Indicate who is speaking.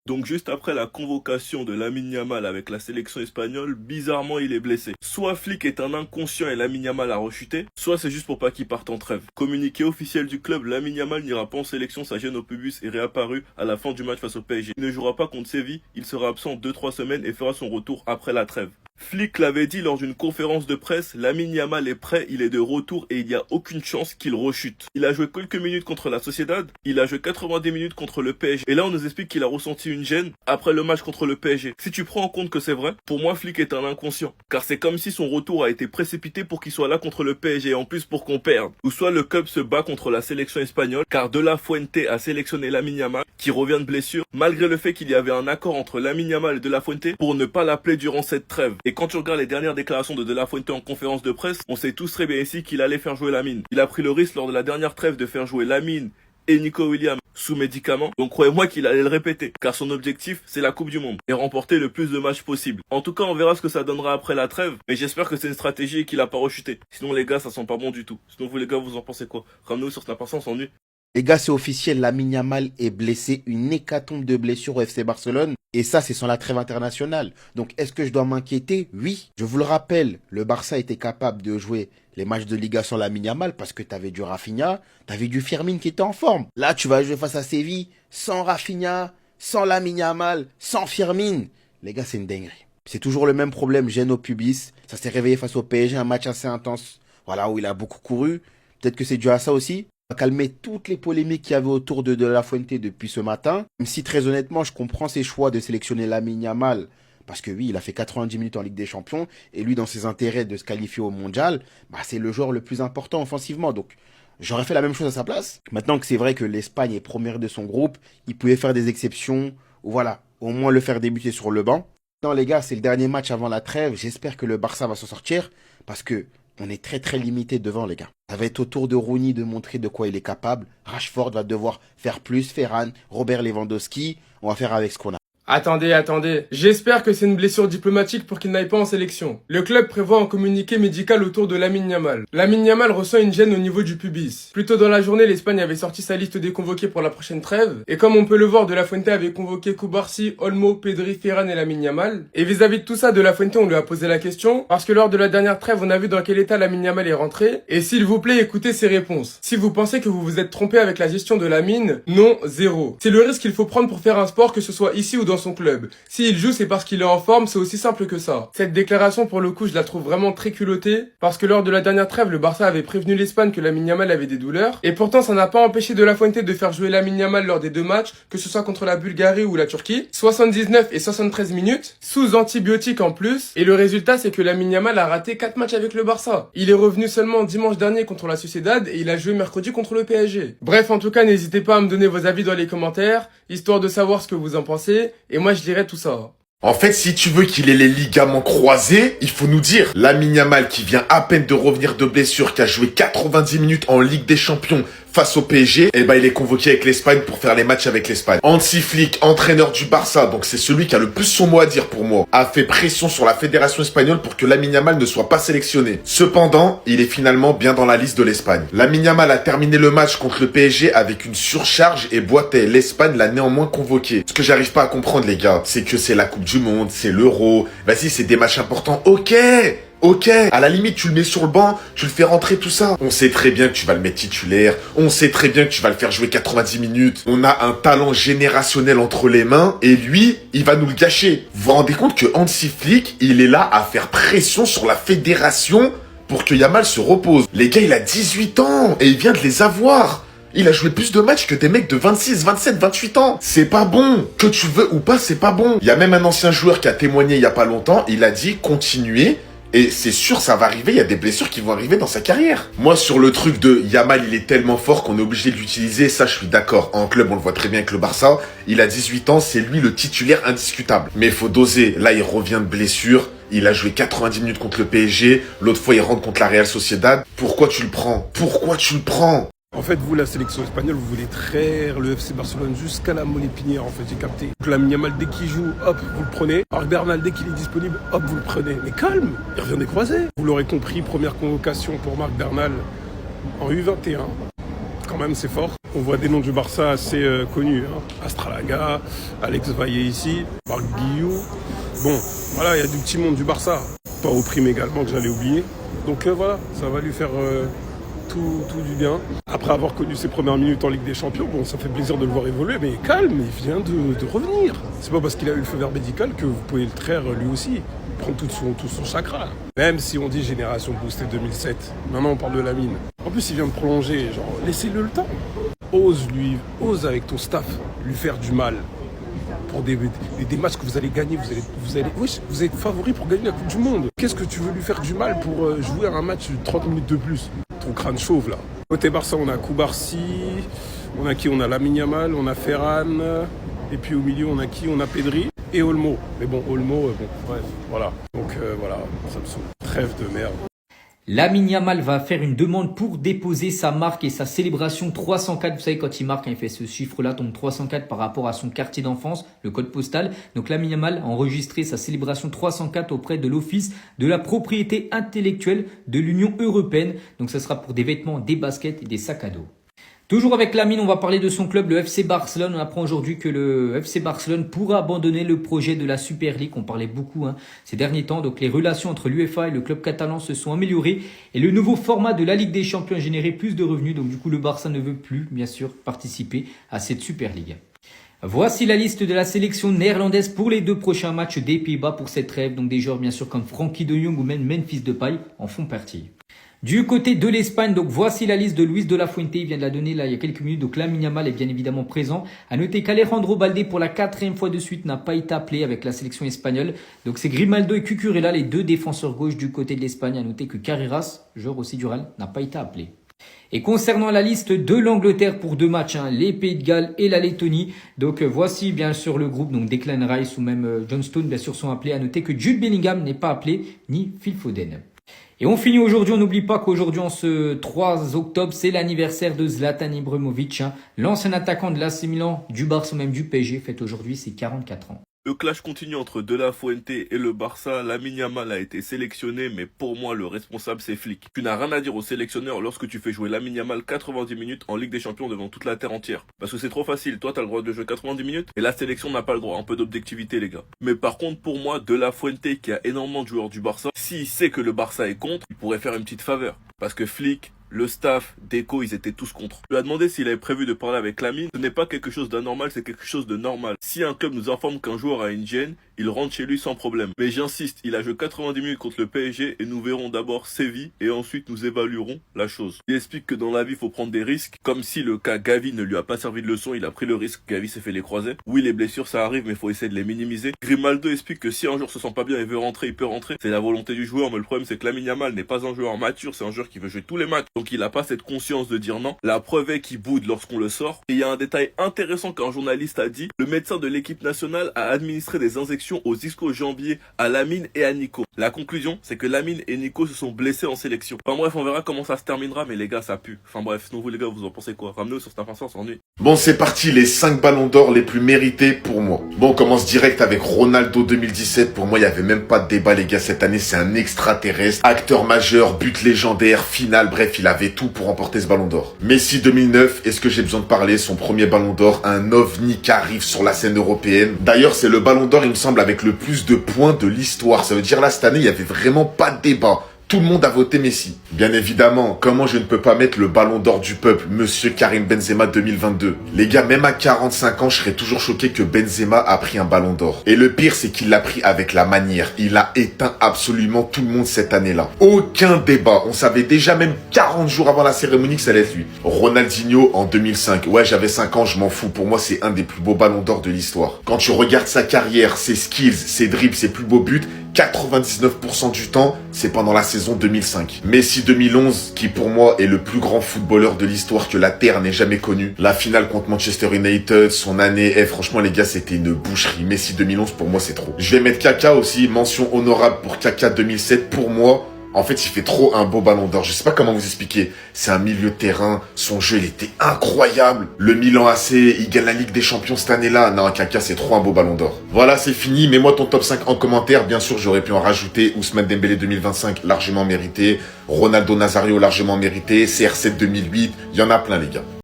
Speaker 1: Donc juste après la convocation de Lamine Yamal avec la sélection espagnole, bizarrement il est blessé. Soit Flick est un inconscient et Lamine Yamal a rechuté, soit c'est juste pour pas qu'il parte en trêve. Communiqué officiel du club, Lamine Yamal n'ira pas en sélection, sa gêne au pubis est réapparue à la fin du match face au PSG. Il ne jouera pas contre Séville, il sera absent 2-3 semaines et fera son retour après la trêve. Flick l'avait dit lors d'une conférence de presse, Lamine Yamal est prêt, il est de retour et il n'y a aucune chance qu'il rechute. Il a joué quelques minutes contre la Sociedad, il a joué 90 minutes contre le PSG. Et là on nous explique qu'il a ressenti une gêne après le match contre le PSG. Si tu prends en compte que c'est vrai, pour moi Flick est un inconscient. Car c'est comme si son retour a été précipité pour qu'il soit là contre le PSG et en plus pour qu'on perde. Ou soit le club se bat contre la sélection espagnole car De La Fuente a sélectionné Lamine Yamal qui revient de blessure malgré le fait qu'il y avait un accord entre Lamine Yamal et De La Fuente pour ne pas l'appeler durant cette trêve. Et quand tu regardes les dernières déclarations de La Fuente en conférence de presse, on sait tous très bien ici qu'il allait faire jouer Lamine. Il a pris le risque lors de la dernière trêve de faire jouer Lamine et Nico Williams sous médicaments, donc croyez-moi qu'il allait le répéter, car son objectif c'est la Coupe du Monde, et remporter le plus de matchs possible. En tout cas on verra ce que ça donnera après la trêve, mais j'espère que c'est une stratégie et qu'il a pas rechuté. Sinon les gars ça sent pas bon du tout. Sinon vous les gars vous en pensez quoi? Ramenez-nous sur Snap, on s'ennuie.
Speaker 2: Les gars, c'est officiel, Lamine Yamal est blessé, une hécatombe de blessures au FC Barcelone. Et ça, c'est sans la trêve internationale. Donc, est-ce que je dois m'inquiéter? Oui. Je vous le rappelle, le Barça était capable de jouer les matchs de Liga sans Lamine Yamal parce que t'avais du Rafinha, t'avais du Firmine qui était en forme. Là, tu vas jouer face à Séville sans Rafinha, sans Lamine Yamal, sans Firmine. Les gars, c'est une dinguerie. C'est toujours le même problème, gêne au pubis. Ça s'est réveillé face au PSG, un match assez intense. Voilà, où il a beaucoup couru. Peut-être que c'est dû à ça aussi. On va calmer toutes les polémiques qu'il y avait autour de La Fuente depuis ce matin. Même si très honnêtement, je comprends ses choix de sélectionner Lamine Yamal. Parce que oui, il a fait 90 minutes en Ligue des Champions. Et lui, dans ses intérêts de se qualifier au Mondial, c'est le joueur le plus important offensivement. Donc, j'aurais fait la même chose à sa place. Maintenant que c'est vrai que l'Espagne est première de son groupe, il pouvait faire des exceptions. Ou voilà, au moins le faire débuter sur le banc. Non les gars, c'est le dernier match avant la trêve. J'espère que le Barça va s'en sortir. Parce que on est très très limité devant les gars. Ça va être au tour de Rooney de montrer de quoi il est capable. Rashford va devoir faire plus. Ferran, Robert Lewandowski. On va faire avec ce qu'on a.
Speaker 3: Attendez. J'espère que c'est une blessure diplomatique pour qu'il n'aille pas en sélection. Le club prévoit un communiqué médical autour de Lamine Yamal. Lamine Yamal ressent une gêne au niveau du pubis. Plus tôt dans la journée, l'Espagne avait sorti sa liste des convoqués pour la prochaine trêve. Et comme on peut le voir, De La Fuente avait convoqué Cubarsí, Olmo, Pedri, Ferran et Lamine Yamal. Et vis-à-vis de tout ça, De La Fuente, on lui a posé la question. Parce que lors de la dernière trêve, on a vu dans quel état Lamine Yamal est rentré. Et s'il vous plaît, écoutez ses réponses. Si vous pensez que vous vous êtes trompé avec la gestion de Lamine, non, zéro. C'est le risque qu'il faut prendre pour faire un sport, que ce soit ici ou dans son club. S'il joue, c'est parce qu'il est en forme, c'est aussi simple que ça. Cette déclaration, pour le coup, je la trouve vraiment très culottée, parce que lors de la dernière trêve, le Barça avait prévenu l'Espagne que Lamine Yamal avait des douleurs, et pourtant ça n'a pas empêché De La Fuente de faire jouer Lamine Yamal lors des deux matchs, que ce soit contre la Bulgarie ou la Turquie, 79 et 73 minutes, sous antibiotiques en plus, et le résultat c'est que Lamine Yamal a raté 4 matchs avec le Barça. Il est revenu seulement dimanche dernier contre la Sociedad, et il a joué mercredi contre le PSG. Bref, en tout cas, n'hésitez pas à me donner vos avis dans les commentaires, histoire de savoir ce que vous en pensez, et moi je dirai tout ça.
Speaker 4: En fait, si tu veux qu'il ait les ligaments croisés, il faut nous dire. Lamine Yamal qui vient à peine de revenir de blessure, qui a joué 90 minutes en Ligue des Champions face au PSG, il est convoqué avec l'Espagne pour faire les matchs avec l'Espagne. Hansi Flick, entraîneur du Barça, donc c'est celui qui a le plus son mot à dire pour moi, a fait pression sur la fédération espagnole pour que Lamine Yamal ne soit pas sélectionné. Cependant, il est finalement bien dans la liste de l'Espagne. Lamine Yamal a terminé le match contre le PSG avec une surcharge et boitait. L'Espagne l'a néanmoins convoqué. Ce que j'arrive pas à comprendre les gars, c'est que c'est la Coupe du Monde, c'est l'Euro, vas-y c'est des matchs importants, Ok, à la limite, tu le mets sur le banc, tu le fais rentrer, tout ça. On sait très bien que tu vas le mettre titulaire, on sait très bien que tu vas le faire jouer 90 minutes. On a un talent générationnel entre les mains, et lui, il va nous le gâcher. Vous vous rendez compte que Hansi Flick, il est là à faire pression sur la fédération pour que Yamal se repose. Les gars, il a 18 ans, et il vient de les avoir. Il a joué plus de matchs que des mecs de 26, 27, 28 ans. C'est pas bon. Que tu veux ou pas, c'est pas bon. Il y a même un ancien joueur qui a témoigné il y a pas longtemps, il a dit continuez. Et c'est sûr, ça va arriver, il y a des blessures qui vont arriver dans sa carrière. Moi, sur le truc de Yamal, il est tellement fort qu'on est obligé de l'utiliser, ça je suis d'accord. En club, on le voit très bien avec le Barça, il a 18 ans, c'est lui le titulaire indiscutable. Mais il faut doser, là il revient de blessure, il a joué 90 minutes contre le PSG, l'autre fois il rentre contre la Real Sociedad. Pourquoi tu le prends?
Speaker 5: En fait, vous, la sélection espagnole, vous voulez traire le FC Barcelone jusqu'à la moelle épinière, en fait, j'ai capté. Donc, Lamine Yamal, dès qu'il joue, hop, vous le prenez. Marc Bernal, dès qu'il est disponible, hop, vous le prenez. Mais calme, il revient des croisés. Vous l'aurez compris, première convocation pour Marc Bernal en U21. quand même, c'est fort. On voit des noms du Barça assez connus. Hein. Astralaga, Alex Valle ici, Marc Guillou. Bon, voilà, il y a du petit monde du Barça. Pas au prime également, que j'allais oublier. Donc voilà, ça va lui faire tout du bien. Après avoir connu ses premières minutes en Ligue des Champions, bon, ça fait plaisir de le voir évoluer, mais calme, il vient de revenir. C'est pas parce qu'il a eu le feu vert médical que vous pouvez le traire lui aussi. Prendre tout son chakra. Même si on dit génération boostée 2007, maintenant on parle de Lamine. En plus, il vient de prolonger, genre, laissez-le le temps. Ose avec ton staff lui faire du mal. Pour des matchs que vous allez gagner, vous êtes favori pour gagner la Coupe du Monde. Qu'est-ce que tu veux lui faire du mal pour jouer à un match de 30 minutes de plus? Ton crâne chauve là. Côté Barça, on a Koubarsi, on a qui? On a Lamine Yamal, on a Ferran, et puis au milieu on a qui? On a Pedri et Olmo. Mais bon, Olmo, bref, voilà. Donc voilà, ça me saoule. Trêve de merde.
Speaker 6: Lamine Yamal va faire une demande pour déposer sa marque et sa célébration 304. Vous savez, quand il marque, il fait ce chiffre-là, donc 304 par rapport à son quartier d'enfance, le code postal. Donc Lamine Yamal a enregistré sa célébration 304 auprès de l'Office de la propriété intellectuelle de l'Union européenne. Donc ça sera pour des vêtements, des baskets et des sacs à dos. Toujours avec Lamine, on va parler de son club, le FC Barcelone. On apprend aujourd'hui que le FC Barcelone pourra abandonner le projet de la Super League. On parlait beaucoup ces derniers temps. Donc les relations entre l'UEFA et le club catalan se sont améliorées. Et le nouveau format de la Ligue des Champions a généré plus de revenus. Donc du coup, le Barça ne veut plus, bien sûr, participer à cette Super League. Voici la liste de la sélection néerlandaise pour les 2 prochains matchs des Pays-Bas pour cette trêve. Donc des joueurs bien sûr comme Frenkie de Jong ou même Memphis Depay en font partie. Du côté de l'Espagne, donc voici la liste de Luis de la Fuente, il vient de la donner là il y a quelques minutes, donc Lamine Yamal est bien évidemment présent. À noter qu'Alejandro Balde pour la 4e fois de suite n'a pas été appelé avec la sélection espagnole. Donc c'est Grimaldo et Cucurella, les 2 défenseurs gauche du côté de l'Espagne. À noter que Carreras, joueur aussi du Real, n'a pas été appelé. Et concernant la liste de l'Angleterre pour 2 matchs, les Pays de Galles et la Lettonie. Donc voici bien sûr le groupe, donc Declan Rice ou même John Stones bien sûr sont appelés. À noter que Jude Bellingham n'est pas appelé, ni Phil Foden. Et on finit aujourd'hui, on n'oublie pas qu'aujourd'hui, en ce 3 octobre, c'est l'anniversaire de Zlatan Ibrahimovic, l'ancien attaquant de l'AC Milan, du Barça, même du PSG, fête aujourd'hui ses 44 ans.
Speaker 1: Le clash continue entre De La Fuente et le Barça. Lamine Yamal a été sélectionné, mais pour moi, le responsable, c'est Flick. Tu n'as rien à dire au sélectionneur lorsque tu fais jouer Lamine Yamal 90 minutes en Ligue des Champions devant toute la terre entière. Parce que c'est trop facile. Toi, t'as le droit de jouer 90 minutes et la sélection n'a pas le droit. Un peu d'objectivité, les gars. Mais par contre, pour moi, De La Fuente, qui a énormément de joueurs du Barça, s'il sait que le Barça est contre, il pourrait faire une petite faveur. Parce que Flick, le staff, Deco, ils étaient tous contre. Je lui ai demandé s'il avait prévu de parler avec Lamine. Ce n'est pas quelque chose d'anormal, c'est quelque chose de normal. Si un club nous informe qu'un joueur a une gêne, il rentre chez lui sans problème. Mais j'insiste, il a joué 90 minutes contre le PSG et nous verrons d'abord Séville et ensuite nous évaluerons la chose. Il explique que dans la vie, il faut prendre des risques. Comme si le cas Gavi ne lui a pas servi de leçon, il a pris le risque. Gavi s'est fait les croisés. Oui, les blessures, ça arrive, mais il faut essayer de les minimiser. Grimaldo explique que si un joueur se sent pas bien et veut rentrer, il peut rentrer. C'est la volonté du joueur, mais le problème, c'est que Lamine Yamal n'est pas un joueur mature, c'est un joueur qui veut jouer tous les matchs. Donc il a pas cette conscience de dire non. La preuve est qu'il boude lorsqu'on le sort. Et il y a un détail intéressant qu'un journaliste a dit. Le médecin de l'équipe nationale a administré des injections aux ischio-jambiers à Lamine et à Nico. La conclusion, c'est que Lamine et Nico se sont blessés en sélection. Enfin bref, on verra comment ça se terminera, mais les gars, ça pue. Enfin bref, sinon vous les gars, vous en pensez quoi? Ramenez-nous sur Staff Instant, on s'ennuie.
Speaker 4: Bon, c'est parti, les 5 ballons d'or les plus mérités pour moi. Bon, on commence direct avec Ronaldo 2017. Pour moi, il n'y avait même pas de débat, les gars. Cette année, c'est un extraterrestre. Acteur majeur, but légendaire, finale. Bref, il avait tout pour remporter ce ballon d'or. Messi 2009, est-ce que j'ai besoin de parler? Son premier ballon d'or, un ovni qui arrive sur la scène européenne. D'ailleurs, c'est le ballon d'or, il me semble, avec le plus de points de l'histoire. Ça veut dire, là, cette année, il n'y avait vraiment pas de débat. Tout le monde a voté Messi. Bien évidemment, comment je ne peux pas mettre le ballon d'or du peuple, monsieur Karim Benzema 2022. Les gars, même à 45 ans, je serais toujours choqué que Benzema a pris un ballon d'or. Et le pire, c'est qu'il l'a pris avec la manière. Il a éteint absolument tout le monde cette année-là. Aucun débat. On savait déjà même 40 jours avant la cérémonie que ça allait être lui. Ronaldinho en 2005. Ouais, j'avais 5 ans, je m'en fous. Pour moi, c'est un des plus beaux ballons d'or de l'histoire. Quand tu regardes sa carrière, ses skills, ses dribbles, ses plus beaux buts, 99% du temps, c'est pendant la saison 2005. Messi 2011, qui pour moi est le plus grand footballeur de l'histoire que la Terre n'ait jamais connu. La finale contre Manchester United, son année, franchement les gars, c'était une boucherie. Messi 2011, pour moi, c'est trop. Je vais mettre Kaka aussi, mention honorable pour Kaka 2007. Pour moi, en fait, il fait trop un beau ballon d'or. Je sais pas comment vous expliquer. C'est un milieu de terrain. Son jeu, il était incroyable. Le Milan AC, il gagne la Ligue des Champions cette année-là. Non, Kaka, c'est trop un beau ballon d'or. Voilà, c'est fini. Mets-moi ton top 5 en commentaire. Bien sûr, j'aurais pu en rajouter. Ousmane Dembélé 2025, largement mérité. Ronaldo Nazario, largement mérité. CR7 2008. Il y en a plein, les gars.